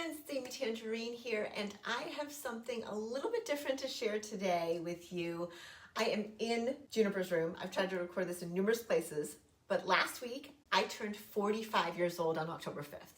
friends, it's Amy Tangerine here, and I have something a little bit different to share today with you. I am in Juniper's room. I've tried to record this in numerous places, but last week I turned 45 years old on October 5th.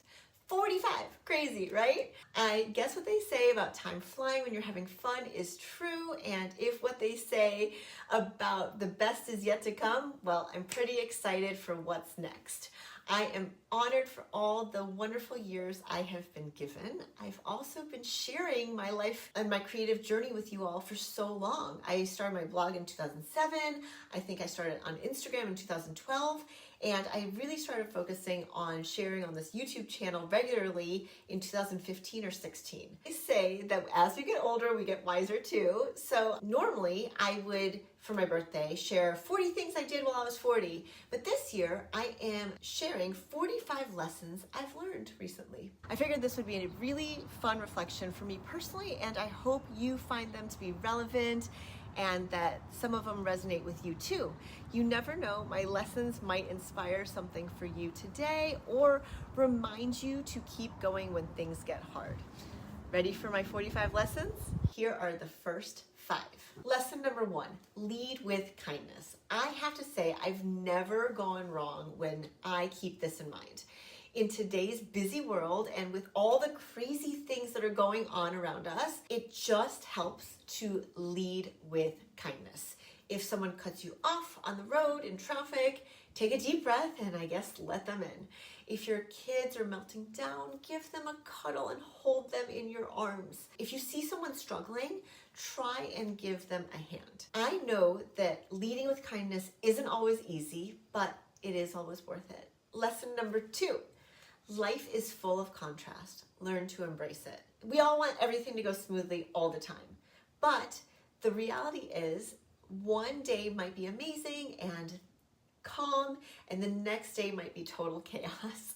45, crazy, right? I guess what they say about time flying when you're having fun is true, and if what they say about the best is yet to come, well, I'm pretty excited for what's next. I am honored for all the wonderful years I have been given. I've also been sharing my life and my creative journey with you all for so long. I started my blog in 2007. I think I started on Instagram in 2012. And I really started focusing on sharing on this YouTube channel regularly in 2015 or 16. They say that as we get older, we get wiser too. So normally I would, for my birthday, share 40 things I did while I was 40. But this year I am sharing 45 lessons I've learned recently. I figured this would be a really fun reflection for me personally, and I hope you find them to be relevant and that some of them resonate with you too. You never know, my lessons might inspire something for you today or remind you to keep going when things get hard. Ready for my 45 lessons? Here are the first 5. Lesson number 1, lead with kindness. I have to say, I've never gone wrong when I keep this in mind. In today's busy world and with all the crazy things that are going on around us, it just helps to lead with kindness. If someone cuts you off on the road in traffic, take a deep breath and I guess let them in. If your kids are melting down, give them a cuddle and hold them in your arms. If you see someone struggling, try and give them a hand. I know that leading with kindness isn't always easy, but it is always worth it. Lesson number 2. Life is full of contrast. Learn to embrace it. We all want everything to go smoothly all the time, but the reality is one day might be amazing and calm, and the next day might be total chaos.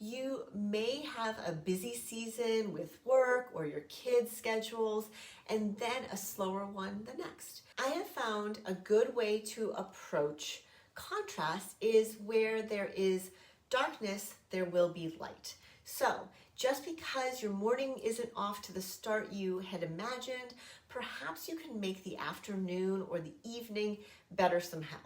You may have a busy season with work or your kids' schedules, and then a slower one the next. I have found a good way to approach contrast is where there is darkness, there will be light. So just because your morning isn't off to the start you had imagined, perhaps you can make the afternoon or the evening better somehow.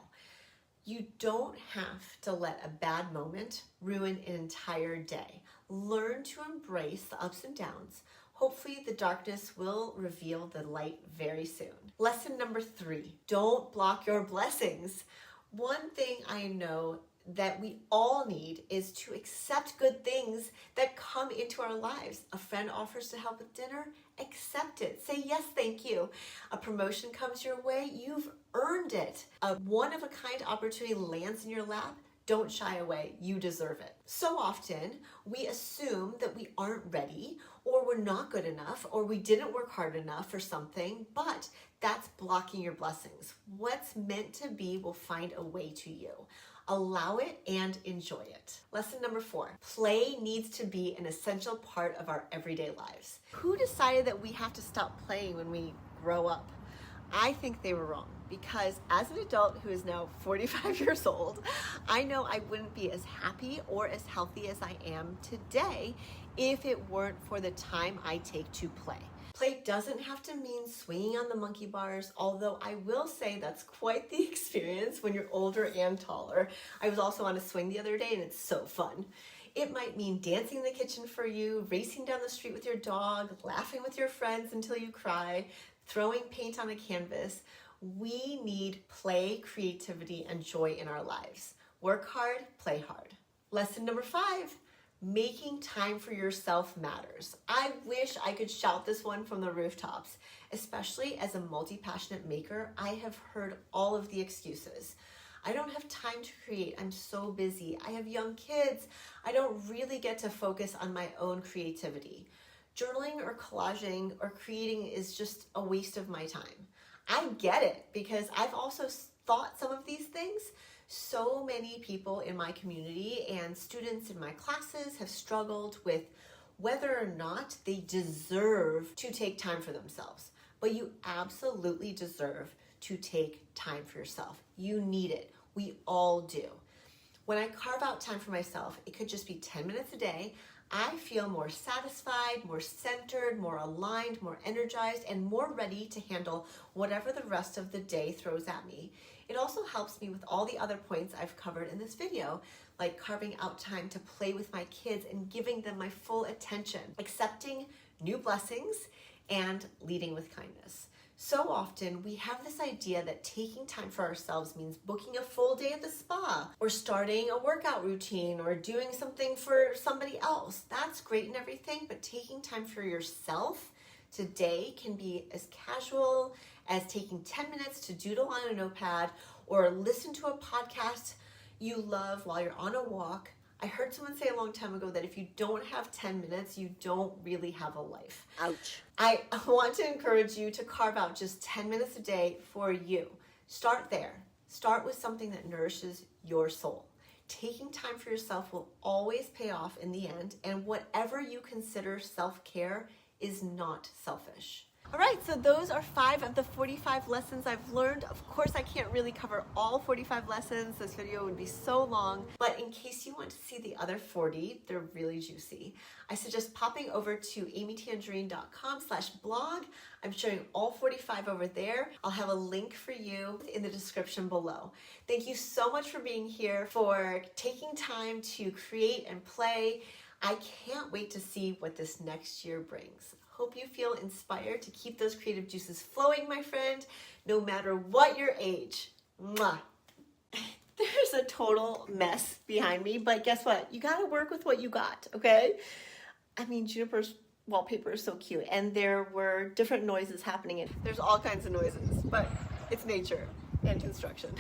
You don't have to let a bad moment ruin an entire day. Learn to embrace the ups and downs. Hopefully the darkness will reveal the light very soon. Lesson number 3, don't block your blessings. One thing I know that we all need is to accept good things that come into our lives. A friend offers to help with dinner, accept it. Say yes, thank you. A promotion comes your way, you've earned it. A one-of-a-kind opportunity lands in your lap, don't shy away, you deserve it. So often we assume that we aren't ready or we're not good enough or we didn't work hard enough for something, but that's blocking your blessings. What's meant to be will find a way to you. Allow it and enjoy it. Lesson number 4, play needs to be an essential part of our everyday lives. Who decided that we have to stop playing when we grow up? I think they were wrong, because as an adult who is now 45 years old, I know I wouldn't be as happy or as healthy as I am today if it weren't for the time I take to play. Play doesn't have to mean swinging on the monkey bars, although I will say that's quite the experience when you're older and taller. I was also on a swing the other day and it's so fun. It might mean dancing in the kitchen for you, racing down the street with your dog, laughing with your friends until you cry, throwing paint on a canvas. We need play, creativity, and joy in our lives. Work hard, play hard. Lesson number 5. Making time for yourself matters. I wish I could shout this one from the rooftops. Especially as a multi-passionate maker, I have heard all of the excuses. I don't have time to create. I'm so busy. I have young kids. I don't really get to focus on my own creativity. Journaling or collaging or creating is just a waste of my time. I get it because I've also thought some of these things. So many people in my community and students in my classes have struggled with whether or not they deserve to take time for themselves. But you absolutely deserve to take time for yourself. You need it. We all do. When I carve out time for myself, it could just be 10 minutes a day. I feel more satisfied, more centered, more aligned, more energized, and more ready to handle whatever the rest of the day throws at me. It also helps me with all the other points I've covered in this video, like carving out time to play with my kids and giving them my full attention, accepting new blessings, and leading with kindness. So often we have this idea that taking time for ourselves means booking a full day at the spa or starting a workout routine or doing something for somebody else. That's great and everything, but taking time for yourself today can be as casual as taking 10 minutes to doodle on a notepad or listen to a podcast you love while you're on a walk. I heard someone say a long time ago that if you don't have 10 minutes, you don't really have a life. Ouch. I want to encourage you to carve out just 10 minutes a day for you. Start there. Start with something that nourishes your soul. Taking time for yourself will always pay off in the end, and whatever you consider self-care is not selfish. All right, so those are 5 of the 45 lessons I've learned. Of course, I can't really cover all 45 lessons. This video would be so long, but in case you want to see the other 40, they're really juicy. I suggest popping over to amytangerine.com/blog. I'm showing all 45 over there. I'll have a link for you in the description below. Thank you so much for being here, for taking time to create and play. I can't wait to see what this next year brings. Hope you feel inspired to keep those creative juices flowing, my friend, no matter what your age. Mwah. There's a total mess behind me, but guess what? You gotta work with what you got, okay? I mean, Juniper's wallpaper is so cute, and there were different noises happening. There's all kinds of noises, but it's nature and construction.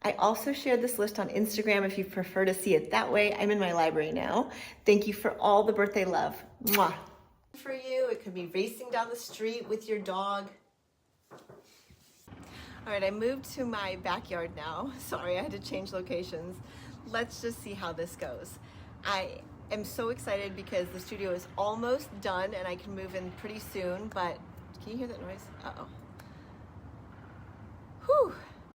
I also shared this list on Instagram if you prefer to see it that way. I'm in my library now. Thank you for all the birthday love. Mwah. For you, it could be racing down the street with your dog. All right, I moved to my backyard now. Sorry, I had to change locations. Let's just see how this goes. I am so excited because the studio is almost done and I can move in pretty soon, but can you hear that noise? Uh-oh. Whew.